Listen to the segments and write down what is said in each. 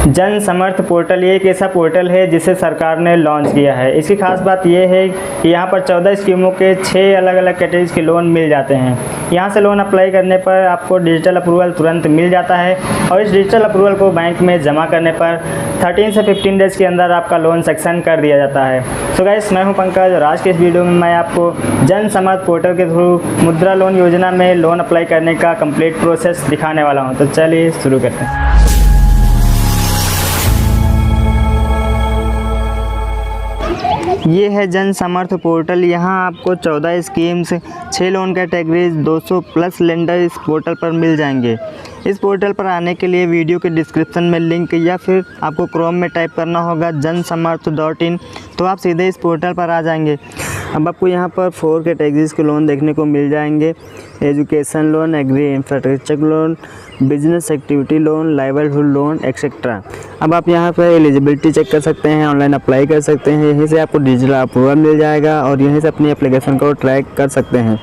जन समर्थ पोर्टल ये एक ऐसा पोर्टल है जिसे सरकार ने लॉन्च किया है। इसकी खास बात यह है कि यहाँ पर 14 स्कीमों के 6 अलग अलग कैटेगरीज के लोन मिल जाते हैं। यहाँ से लोन अप्लाई करने पर आपको डिजिटल अप्रूवल तुरंत मिल जाता है और इस डिजिटल अप्रूवल को बैंक में जमा करने पर 13 से 15 डेज़ के अंदर आपका लोन सेक्शन कर दिया जाता है। सो गाइस, मैं हूँ पंकज और आज के इस वीडियो में मैं आपको जन समर्थ पोर्टल के थ्रू मुद्रा लोन योजना में लोन अप्लाई करने का कंप्लीट प्रोसेस दिखाने वाला हूँ। तो चलिए शुरू करते हैं। ये है जन समर्थ पोर्टल। यहाँ आपको 14 schemes, 6 loan categories, 200 plus lender इस पोर्टल पर मिल जाएंगे। इस पोर्टल पर आने के लिए वीडियो के डिस्क्रिप्शन में लिंक या फिर आपको क्रोम में टाइप करना होगा जनसमर्थ.in, तो आप सीधे इस पोर्टल पर आ जाएंगे। अब आपको यहाँ पर 4 कैटेगरीज के लोन देखने को मिल जाएंगे। Education loan, agri infrastructure loan, business activity loan, livelihood loan etcetera. अब आप यहाँ पर एलिजिबिलिटी चेक कर सकते हैं, ऑनलाइन अप्लाई कर सकते हैं। यहीं से आपको डिजिटल अप्रूवल मिल जाएगा और यहीं से अपनी एप्लीकेशन को ट्रैक कर सकते हैं।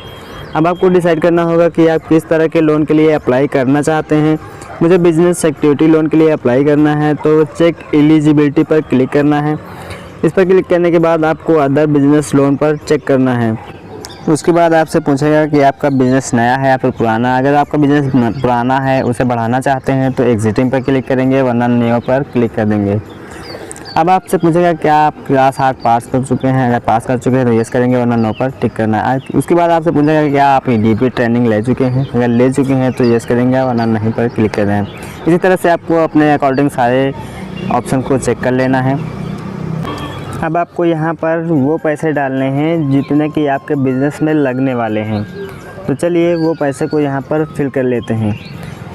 अब आपको डिसाइड करना होगा कि आप किस तरह के लोन के लिए अप्लाई करना चाहते हैं। मुझे बिजनेस एक्टिविटी लोन के लिए अप्लाई करना है, तो चेक एलिजिबिलिटी पर क्लिक करना है। इस पर क्लिक करने के बाद आपको अदर बिजनेस लोन पर चेक करना है। उसके बाद आपसे पूछेगा कि आपका बिज़नेस नया है या फिर पुराना। अगर आपका बिज़नेस पुराना है, उसे बढ़ाना चाहते हैं, तो एग्जिटिंग पर क्लिक करेंगे, वरना न्यू पर क्लिक कर देंगे। अब आपसे पूछेगा क्या आप क्लास 8 पास कर चुके हैं। अगर पास कर चुके हैं तो यस करेंगे, वरना नो पर टिक करना है। उसके बाद आपसे पूछेगा क्या आप EDP ट्रेनिंग ले चुके हैं। अगर ले चुके हैं तो यस करेंगे, वरना नहीं पर क्लिक कर दें। इसी तरह से आपको अपने अकॉर्डिंग सारे ऑप्शन को चेक कर लेना है। अब आपको यहाँ पर वो पैसे डालने हैं जितने कि आपके बिज़नेस में लगने वाले हैं। तो चलिए वो पैसे को यहाँ पर फिल कर लेते हैं।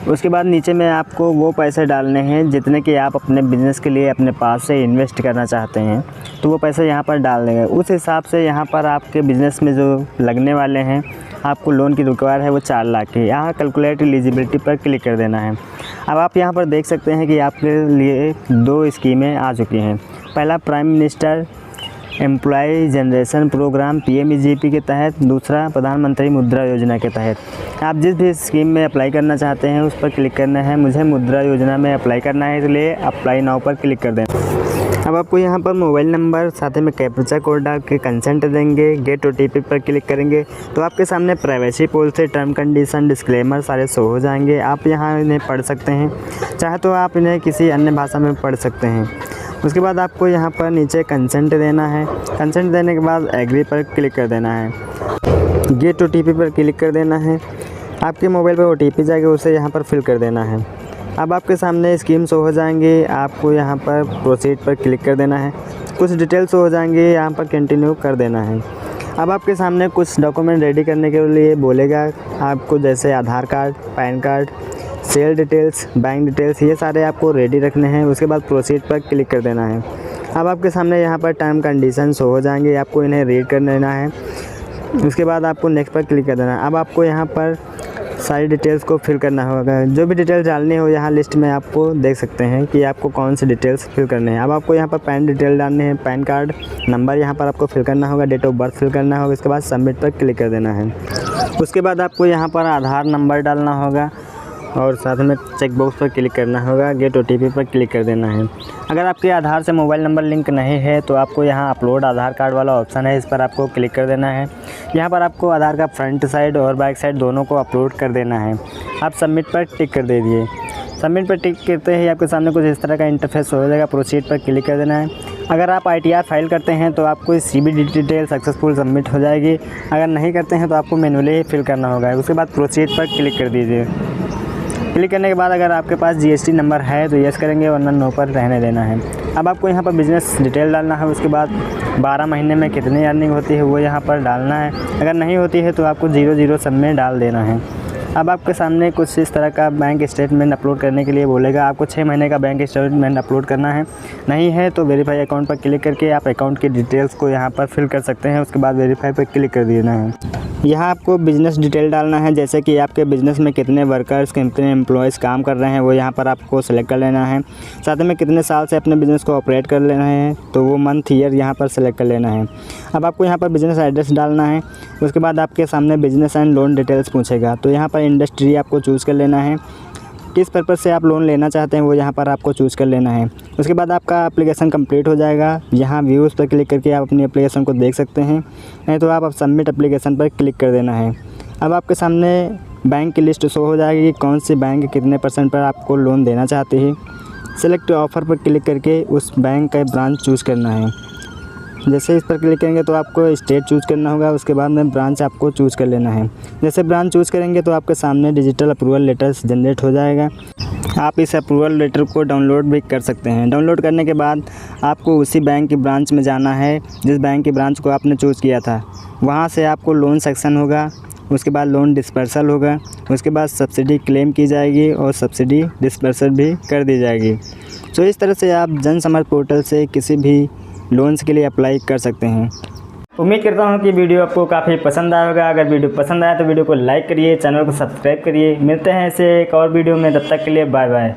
उसके बाद नीचे में आपको वो पैसे डालने हैं जितने कि आप अपने बिज़नेस के लिए अपने पास से इन्वेस्ट करना चाहते हैं। तो वो पैसे यहाँ पर डाल देंगे। उस हिसाब से यहाँ पर आपके बिज़नेस में जो लगने वाले हैं, आपको लोन की रिक्वायर है वो 4 लाख की। यहाँ कैलकुलेट एलिजिबिलिटी पर क्लिक कर देना है। अब आप यहाँ पर देख सकते हैं कि आपके लिए 2 स्कीमें आ चुकी हैं। पहला prime minister employ generation programme PMEGP के तहत, दूसरा प्रधानमंत्री मुद्रा योजना के तहत। आप जिस भी स्कीम में अप्लाई करना चाहते हैं उस पर क्लिक करना है। मुझे मुद्रा योजना में अप्लाई करना है, इसलिए अप्लाई नाउ पर क्लिक कर दें। अब आपको यहाँ पर मोबाइल नंबर साथ में कैप्चा कोड डाल के कंसेंट देंगे। गेट OTP पर क्लिक करेंगे तो आपके सामने privacy policy, term condition, disclaimer सारे शो हो जाएंगे। आप यहाँ इन्हें पढ़ सकते हैं, चाहे तो आप इन्हें किसी अन्य भाषा में पढ़ सकते हैं। उसके बाद आपको यहाँ पर नीचे कंसेंट देना है। कंसेंट देने के बाद एग्री पर क्लिक कर देना है। गेट OTP पर क्लिक कर देना है। आपके मोबाइल पर OTP जाएगा, उसे यहाँ पर फिल कर देना है। अब आपके सामने स्कीम शो हो जाएंगे। आपको यहाँ पर प्रोसीड पर क्लिक कर देना है। कुछ डिटेल्स हो जाएंगे, यहाँ पर कंटिन्यू कर देना है। अब आपके सामने कुछ डॉक्यूमेंट रेडी करने के लिए बोलेगा आपको, जैसे Aadhaar card, PAN card, cell details, bank details, ये सारे आपको रेडी रखने हैं। उसके बाद प्रोसीड पर क्लिक कर देना है। अब आपके सामने यहाँ पर टर्म कंडीशन शो हो जाएंगे, आपको इन्हें रीड कर लेना है। उसके बाद आपको नेक्स्ट पर क्लिक कर देना है। अब आपको यहाँ पर सारी डिटेल्स को फिल करना होगा। जो भी डिटेल्स डालनी हो यहाँ लिस्ट में आपको देख सकते हैं कि आपको कौन से डिटेल्स फिल करने हैं। अब आपको यहाँ पर पैन डिटेल डालने हैं, पैन कार्ड नंबर यहाँ पर आपको फिल करना होगा, डेट ऑफ बर्थ फिल करना होगा। इसके बाद सबमिट पर क्लिक कर देना है। उसके बाद आपको यहाँ पर आधार नंबर डालना होगा और साथ में चेक बॉक्स पर क्लिक करना होगा। गेट OTP पर क्लिक कर देना है। अगर आपके आधार से मोबाइल नंबर लिंक नहीं है तो आपको यहाँ अपलोड आधार कार्ड वाला ऑप्शन है, इस पर आपको क्लिक कर देना है। यहाँ पर आपको आधार का फ्रंट साइड और बैक साइड दोनों को अपलोड कर देना है। आप सबमिट पर टिक कर दीजिए। सबमिट पर टिक करते ही आपके सामने कुछ इस तरह का इंटरफेस हो जाएगा। प्रोसीड पर क्लिक कर देना है। अगर आप ITR फाइल करते हैं तो आपको CBD डिटेल सक्सेसफुल सबमिट हो जाएगी। अगर नहीं करते हैं तो आपको मैनुअली फिल करना होगा। उसके बाद प्रोसीड पर क्लिक कर दीजिए। क्लिक करने के बाद अगर आपके पास GST नंबर है तो यस करेंगे, वरना नो पर रहने देना है। अब आपको यहाँ पर बिज़नेस डिटेल डालना है। उसके बाद 12 महीने में कितनी अर्निंग होती है वो यहाँ पर डालना है। अगर नहीं होती है तो आपको 00 सब में डाल देना है। अब आपके सामने कुछ इस तरह का बैंक स्टेटमेंट अपलोड करने के लिए बोलेगा। आपको 6 महीने का बैंक स्टेटमेंट अपलोड करना है। नहीं है तो वेरीफाई अकाउंट पर क्लिक करके आप अकाउंट की डिटेल्स को यहाँ पर फिल कर सकते हैं। उसके बाद वेरीफाई पर क्लिक कर देना है। यहाँ आपको बिज़नेस डिटेल डालना है, जैसे कि आपके बिज़नेस में कितने वर्कर्स, कितने एम्प्लॉयज़ काम कर रहे हैं वो यहाँ पर आपको सेलेक्ट कर लेना है। साथ में कितने साल से अपने बिज़नेस को ऑपरेट कर लेना है, तो वो मंथ ईयर यहाँ पर सेलेक्ट कर लेना है। अब आपको यहाँ पर बिज़नेस एड्रेस डालना है। उसके बाद आपके सामने बिज़नेस एंड लोन डिटेल्स पूछेगा, तो यहाँ पर इंडस्ट्री आपको चूज़ कर लेना है। किस पर्पज़ से आप लोन लेना चाहते हैं वो यहाँ पर आपको चूज़ कर लेना है। उसके बाद आपका एप्लीकेशन कंप्लीट हो जाएगा। यहाँ व्यूज़ पर क्लिक करके आप अपनी एप्लीकेशन को देख सकते हैं, नहीं तो आप सबमिट एप्लीकेशन पर क्लिक कर देना है। अब आपके सामने बैंक की लिस्ट शो हो जाएगी कि कौन सी बैंक कितने % पर आपको लोन देना चाहती है। सेलेक्ट ऑफ़र पर क्लिक करके उस बैंक का ब्रांच चूज़ करना है। जैसे इस पर क्लिक करेंगे तो आपको स्टेट चूज़ करना होगा, उसके बाद में ब्रांच आपको चूज़ कर लेना है। जैसे ब्रांच चूज़ करेंगे तो आपके सामने डिजिटल अप्रूवल लेटर्स जनरेट हो जाएगा। आप इस अप्रूवल लेटर को डाउनलोड भी कर सकते हैं। डाउनलोड करने के बाद आपको उसी बैंक की ब्रांच में जाना है जिस बैंक की ब्रांच को आपने चूज़ किया था। वहाँ से आपको लोन सेक्शन होगा, उसके बाद लोन डिस्पर्सल होगा, उसके बाद सब्सिडी क्लेम की जाएगी और सब्सिडी डिस्पर्सल भी कर दी जाएगी। तो इस तरह से आप जन समर्थ पोर्टल से किसी भी लोन्स के लिए अप्लाई कर सकते हैं। उम्मीद करता हूँ कि वीडियो आपको काफ़ी पसंद आया होगा। अगर वीडियो पसंद आया तो वीडियो को लाइक करिए, चैनल को सब्सक्राइब करिए। मिलते हैं ऐसे एक और वीडियो में, तब तक के लिए बाय बाय।